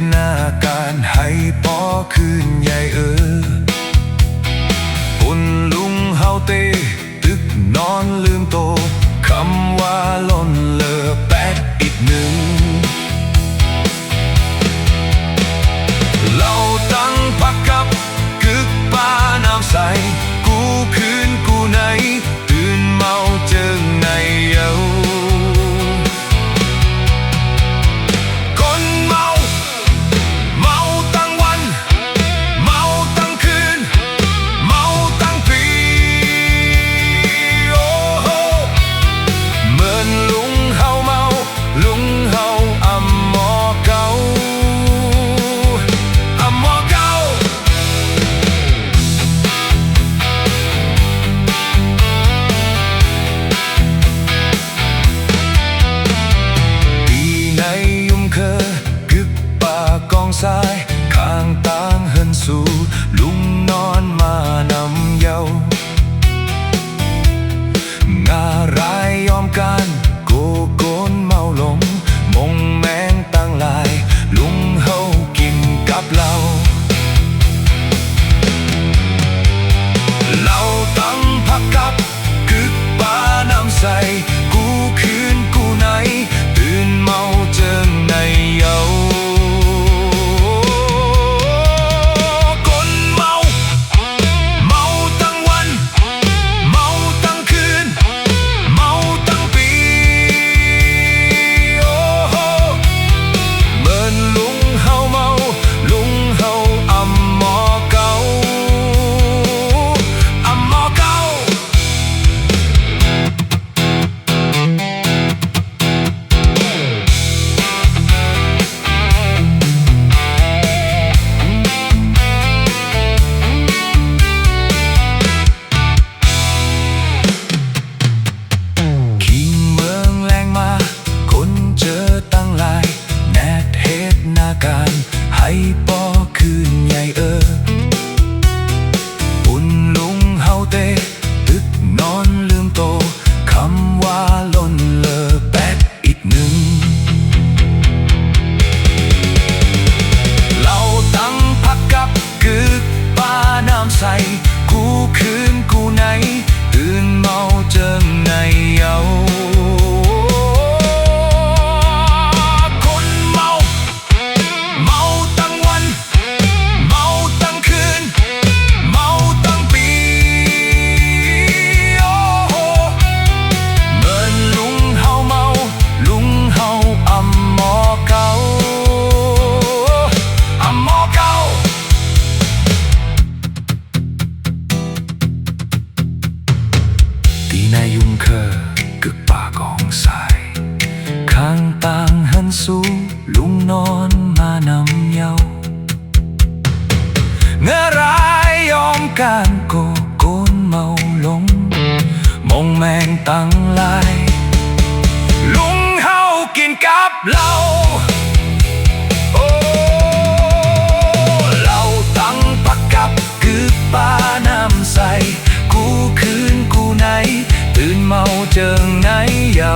หน้าการให้พอคืนใหญ่ปุ่นลุงเฮาเตตึกนอนลืมโตคำว่าล้นเลอแปดอีกหนึ่งเราตั้งพักกับกึกป้าน้ำใสกูคืนกูไหนตื่นเมาเจิงในเยาคนเมาเมาตั้งวันเมาตั้งคืนเมาตั้งปีโอ้โหเหมือนลุงเฮาเมาลุงเฮาอำหมอเก่าอำหมอเก่าปีในยุ่มเคอกึกป่ากองทรายข้างต่างเฮินสู่ลุงนอนมานำเยางารายยอมกันโกโกนเมาลงมงแมงตั้งลายลุงเฮากินกับเราเราตั้งพักกับกึกป้าน้ำใสกูคืนกูไหนตื่นเมาเจิงในเยาคนเมาเมาตั้งวันเมาตั้งคืนเมาตั้งปีโอ้โหเหมือนลุงเฮาเมาลุงเฮาอำหมอเก่าอำหมอเก่าคิงเมืองแรงมาคนเจอตั้งหลายแนดเฮ็ดหน้าการให้ปอคืนใหญ่ปุ่นลุงเฮาเตตึกนอนลืมโตคำว่าล้นเลอแปดอีกหนึ่งเราตั้งพักกับกึกป้าน้ำใสกูคืนกูไหนตื่นเมาเจิงในเยาคนเมาเมาตั้งวันเมาตั้งคืนเมาตั้งปีโอ้โหเหมือนลุงเฮาเมาลุงเฮาอำหมอเก่าอำหมอเก่าตีนายยุ่งเคอกึกป่ากองทรายข้างต่างหันสู่ลุงนอนมานำเยาเงื้อรายยอมการโกโกนเมาลงมงแมงตั้งลายลุงเฮากินกับเราโอ้เราตั้งปักกับกึกป้าน้ำใสกูคืนกูไหนตื่นเมาเจิงในเยา